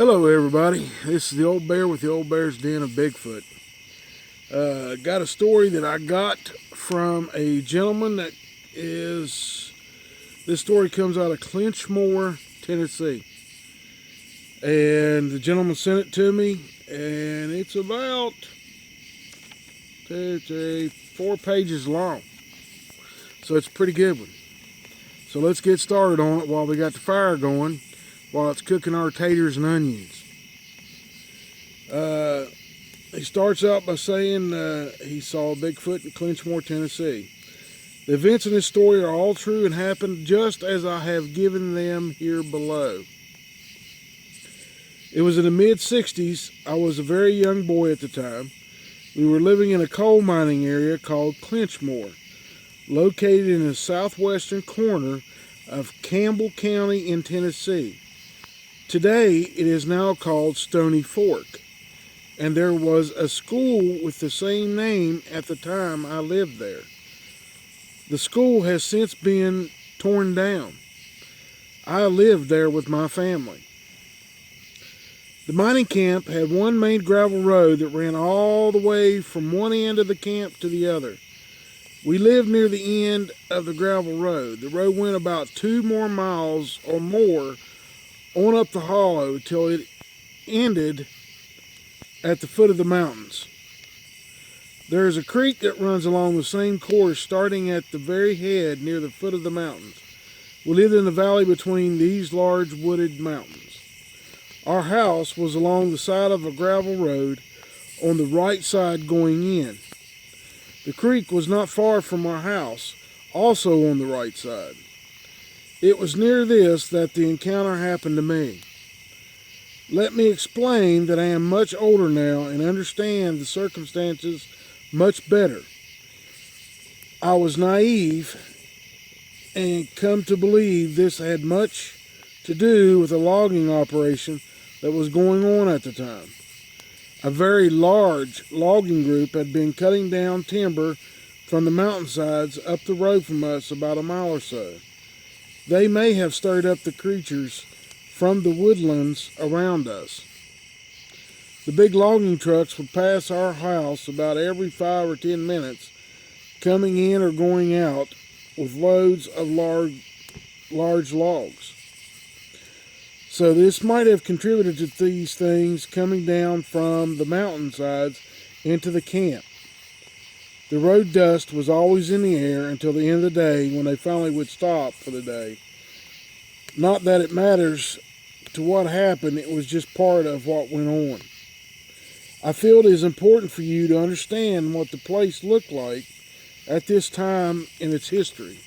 Hello everybody, this is the Old Bear with the Old Bear's Den of Bigfoot. Got a story that I got from a gentleman this story comes out of Clinchmore, Tennessee. And the gentleman sent it to me, and it's about 4 pages long. So it's a pretty good one. So let's get started on it while we got the fire going, while it's cooking our taters and onions. He starts out by saying he saw Bigfoot in Clinchmore, Tennessee. The events in this story are all true and happened just as I have given them here below. It was in the mid-60s. I was a very young boy at the time. We were living in a coal mining area called Clinchmore, located in the southwestern corner of Campbell County in Tennessee. Today, it is now called Stony Fork, and there was a school with the same name at the time I lived there. The school has since been torn down. I lived there with my family. The mining camp had one main gravel road that ran all the way from one end of the camp to the other. We lived near the end of the gravel road. The road went about 2 more miles or more on up the hollow till it ended at the foot of the mountains. There is a creek that runs along the same course, starting at the very head near the foot of the mountains. We lived in the valley between these large wooded mountains. Our house was along the side of a gravel road on the right side going in. The creek was not far from our house, also on the right side. It was near this that the encounter happened to me. Let me explain that I am much older now and understand the circumstances much better. I was naive and come to believe this had much to do with a logging operation that was going on at the time. A very large logging group had been cutting down timber from the mountainsides up the road from us about a mile or so. They may have stirred up the creatures from the woodlands around us. The big logging trucks would pass our house about every 5 or 10 minutes, coming in or going out with loads of large logs. So this might have contributed to these things coming down from the mountainsides into the camp. The road dust was always in the air until the end of the day, when they finally would stop for the day. Not that it matters to what happened, it was just part of what went on. I feel it is important for you to understand what the place looked like at this time in its history.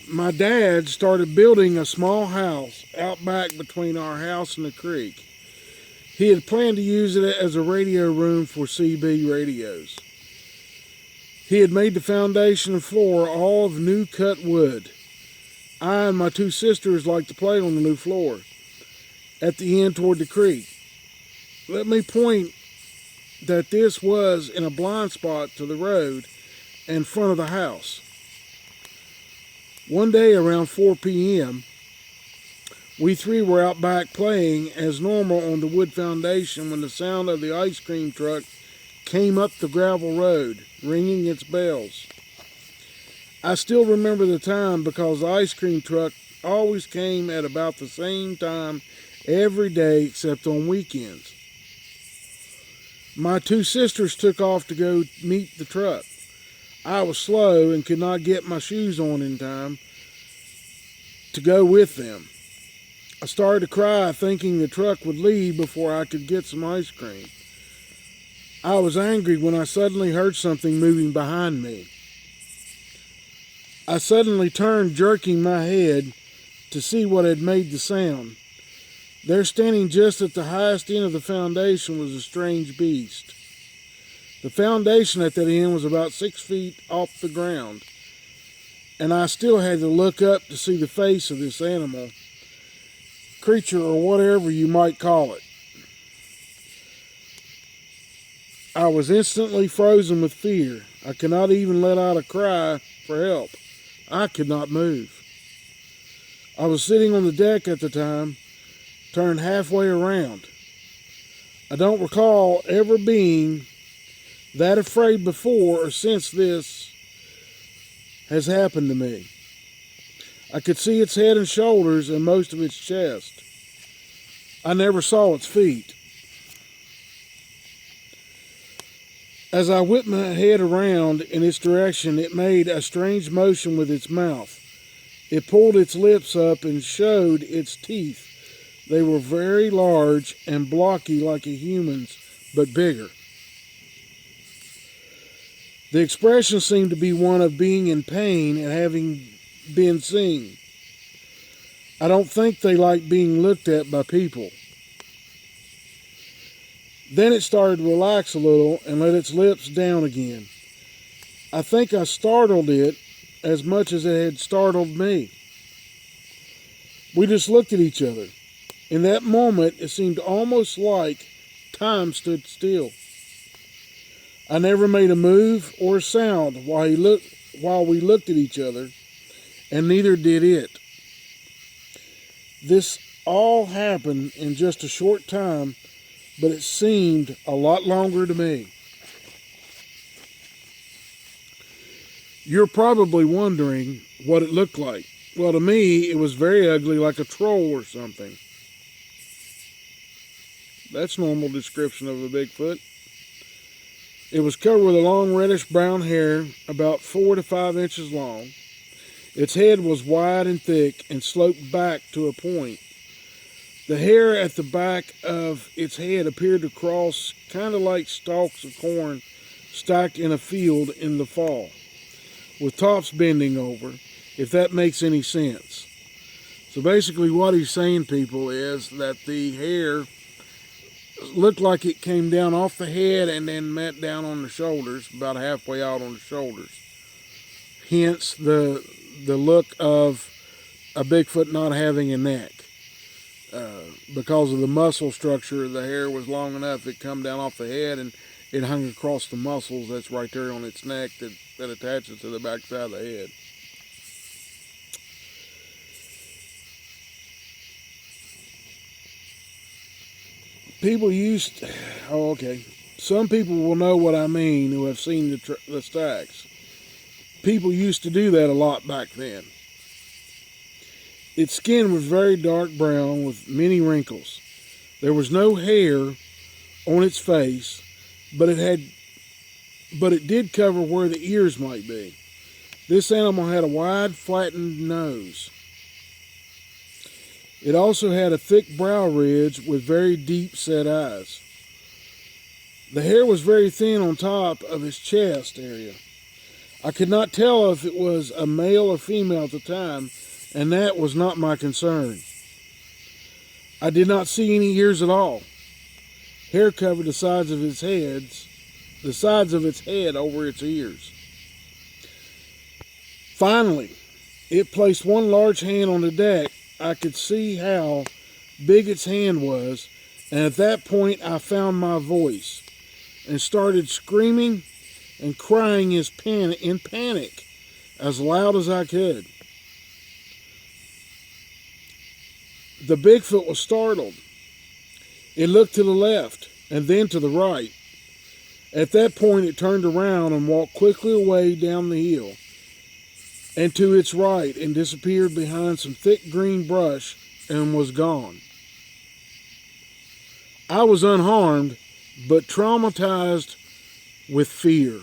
My dad started building a small house out back between our house and the creek. He had planned to use it as a radio room for CB radios. He had made the foundation and floor all of new cut wood. I and my 2 sisters liked to play on the new floor at the end toward the creek. Let me point that this was in a blind spot to the road in front of the house. One day around 4 p.m., we 3 were out back playing as normal on the wood foundation when the sound of the ice cream truck came up the gravel road, ringing its bells. I still remember the time because the ice cream truck always came at about the same time every day except on weekends. My 2 sisters took off to go meet the truck. I was slow and could not get my shoes on in time to go with them. I started to cry, thinking the truck would leave before I could get some ice cream. I was angry when I suddenly heard something moving behind me. I suddenly turned, jerking my head to see what had made the sound. There, standing just at the highest end of the foundation, was a strange beast. The foundation at that end was about 6 feet off the ground, and I still had to look up to see the face of this animal, creature, or whatever you might call it. I was instantly frozen with fear. I could not even let out a cry for help. I could not move. I was sitting on the deck at the time, turned halfway around. I don't recall ever being that afraid before or since this has happened to me. I could see its head and shoulders and most of its chest. I never saw its feet. As I whipped my head around in its direction, it made a strange motion with its mouth. It pulled its lips up and showed its teeth. They were very large and blocky like a human's, but bigger. The expression seemed to be one of being in pain and having been seen. I don't think they like being looked at by people. Then it started to relax a little and let its lips down again. I think I startled it as much as it had startled me. We just looked at each other. In that moment, it seemed almost like time stood still. I never made a move or a sound while we looked at each other, and neither did it. This all happened in just a short time, but it seemed a lot longer to me. You're probably wondering what it looked like. Well, to me, it was very ugly, like a troll or something. That's normal description of a Bigfoot. It was covered with a long reddish brown hair, about 4 to 5 inches long. Its head was wide and thick and sloped back to a point. The hair at the back of its head appeared to cross kind of like stalks of corn stacked in a field in the fall, with tops bending over, if that makes any sense. So basically what he's saying, people, is that the hair looked like it came down off the head and then met down on the shoulders, about halfway out on the shoulders. Hence the look of a Bigfoot not having a neck. Because of the muscle structure, the hair was long enough, it come down off the head and it hung across the muscles that's right there on its neck that attaches to the back side of the head. Some people will know what I mean who have seen the stacks. People used to do that a lot back then. Its skin was very dark brown with many wrinkles. There was no hair on its face, but it did cover where the ears might be. This animal had a wide, flattened nose. It also had a thick brow ridge with very deep set eyes. The hair was very thin on top of its chest area. I could not tell if it was a male or female at the time, and that was not my concern. I did not see any ears at all. Hair covered the sides of its head over its ears. Finally, it placed one large hand on the deck. I could see how big its hand was, and at that point I found my voice and started screaming and crying in panic as loud as I could. The Bigfoot was startled. It looked to the left and then to the right. At that point, it turned around and walked quickly away down the hill and to its right and disappeared behind some thick green brush and was gone. I was unharmed, but traumatized with fear.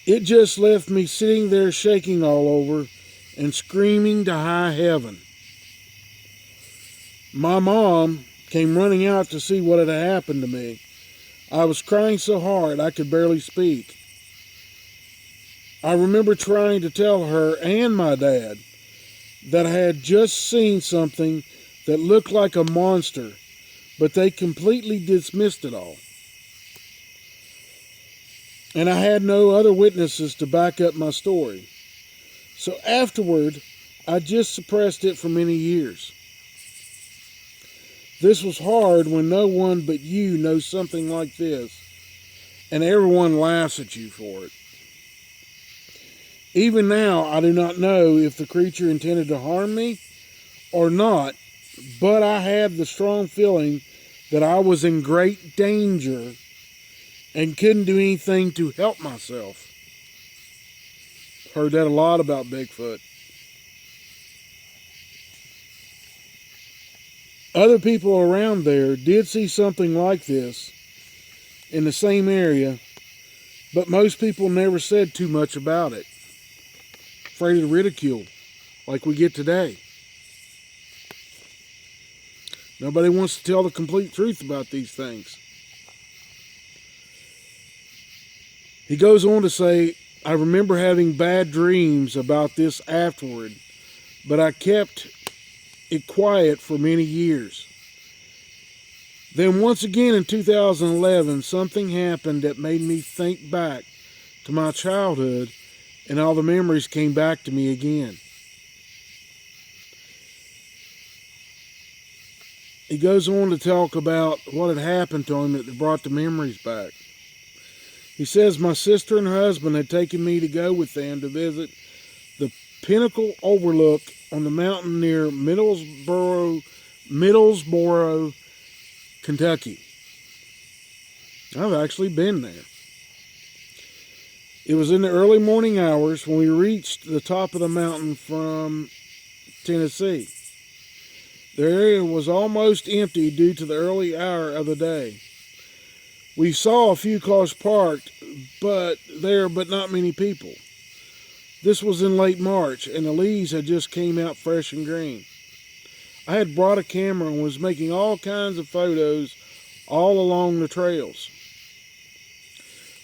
It just left me sitting there shaking all over and screaming to high heaven. My mom came running out to see what had happened to me. I was crying so hard I could barely speak. I remember trying to tell her and my dad that I had just seen something that looked like a monster, but they completely dismissed it all. And I had no other witnesses to back up my story. So afterward, I just suppressed it for many years. This was hard when no one but you knows something like this, and everyone laughs at you for it. Even now, I do not know if the creature intended to harm me or not, but I had the strong feeling that I was in great danger and couldn't do anything to help myself. Heard that a lot about Bigfoot. Other people around there did see something like this in the same area, but most people never said too much about it. Afraid of ridicule, like we get today. Nobody wants to tell the complete truth about these things. He goes on to say, I remember having bad dreams about this afterward, but I kept it quiet for many years. Then once again in 2011, something happened that made me think back to my childhood, and all the memories came back to me again. He goes on to talk about what had happened to him that brought the memories back. He says, my sister and her husband had taken me to go with them to visit the Pinnacle Overlook on the mountain near Middlesboro, Kentucky. I've actually been there. It was in the early morning hours when we reached the top of the mountain from Tennessee. The area was almost empty due to the early hour of the day. We saw a few cars parked but not many people. This was in late March, and the leaves had just came out fresh and green. I had brought a camera and was making all kinds of photos all along the trails.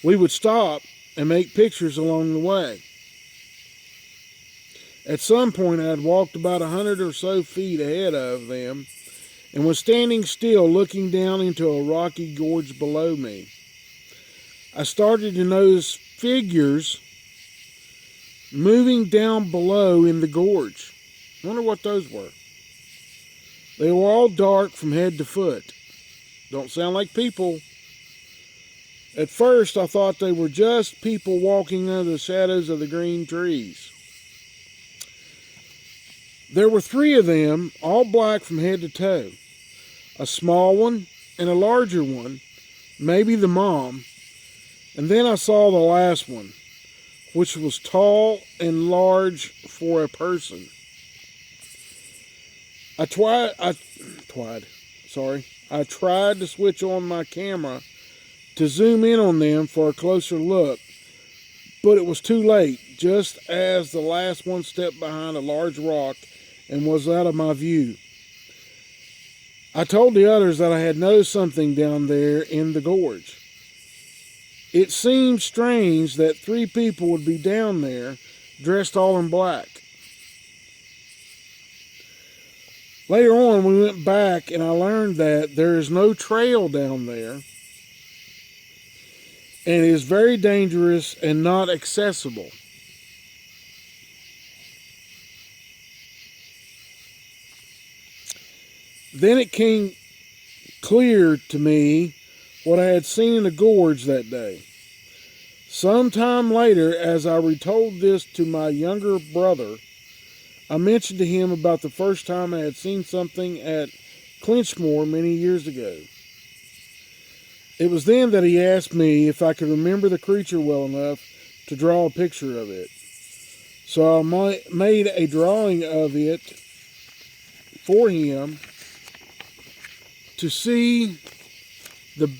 We would stop and make pictures along the way. At some point, I had walked about 100 or so feet ahead of them and was standing still looking down into a rocky gorge below me. I started to notice figures moving down below in the gorge. I wonder what those were. They were all dark from head to foot. Don't sound like people. At first, I thought they were just people walking under the shadows of the green trees. There were 3 of them, all black from head to toe. A small one and a larger one, maybe the mom. And then I saw the last one, which was tall and large for a person. I tried to switch on my camera to zoom in on them for a closer look, but it was too late, just as the last one stepped behind a large rock and was out of my view. I told the others that I had noticed something down there in the gorge. It seemed strange that 3 people would be down there, dressed all in black. Later on, we went back and I learned that there is no trail down there, and it is very dangerous and not accessible. Then it came clear to me what I had seen in the gorge that day. Sometime later, as I retold this to my younger brother, I mentioned to him about the first time I had seen something at Clinchmore many years ago. It was then that he asked me if I could remember the creature well enough to draw a picture of it. So I made a drawing of it for him to see it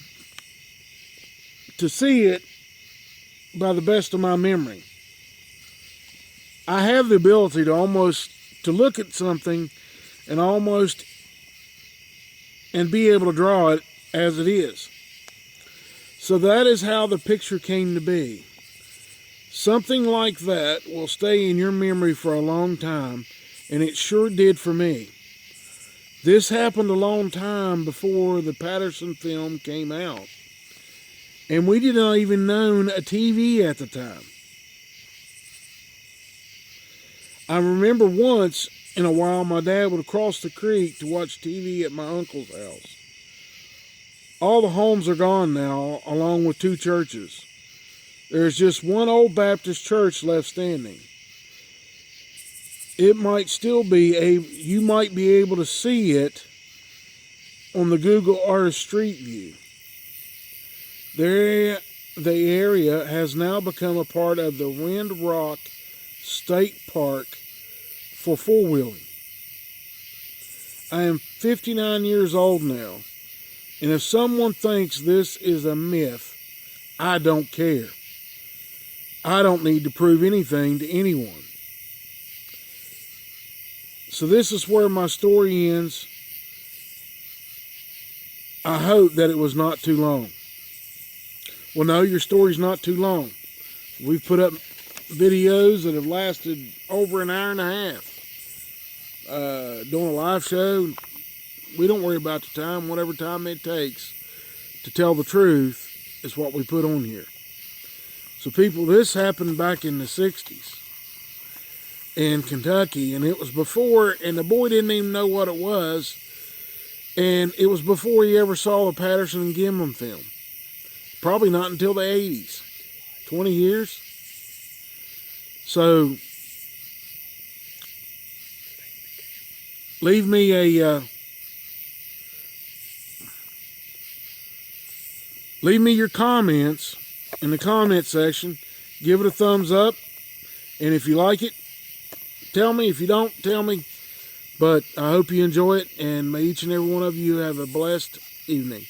by the best of my memory. I have the ability to look at something and be able to draw it as it is. So that is how the picture came to be. Something like that will stay in your memory for a long time, and it sure did for me. This happened a long time before the Patterson film came out, and we did not even own a TV at the time. I remember once in a while my dad would cross the creek to watch TV at my uncle's house. All the homes are gone now, along with 2 churches. There is just one old Baptist church left standing. it might still be you might be able to see it on the Google Earth Street View. The area has now become a part of the Wind Rock State Park for four-wheeling. I am 59 years old now, and if someone thinks this is a myth, I don't care. I don't need to prove anything to anyone. So this is where my story ends. I hope that it was not too long. Well, no, your story's not too long. We've put up videos that have lasted over an hour and a half. Doing a live show, we don't worry about the time. Whatever time it takes to tell the truth is what we put on here. So people, this happened back in the 60s in Kentucky, and it was before, and the boy didn't even know what it was, and it was before he ever saw the Patterson and Gimlin film. Probably not until the 80s. 20 years. So leave me your comments in the comment section. Give it a thumbs up, and if you like it, tell me. If you don't, tell me. But I hope you enjoy it, and may each and every one of you have a blessed evening.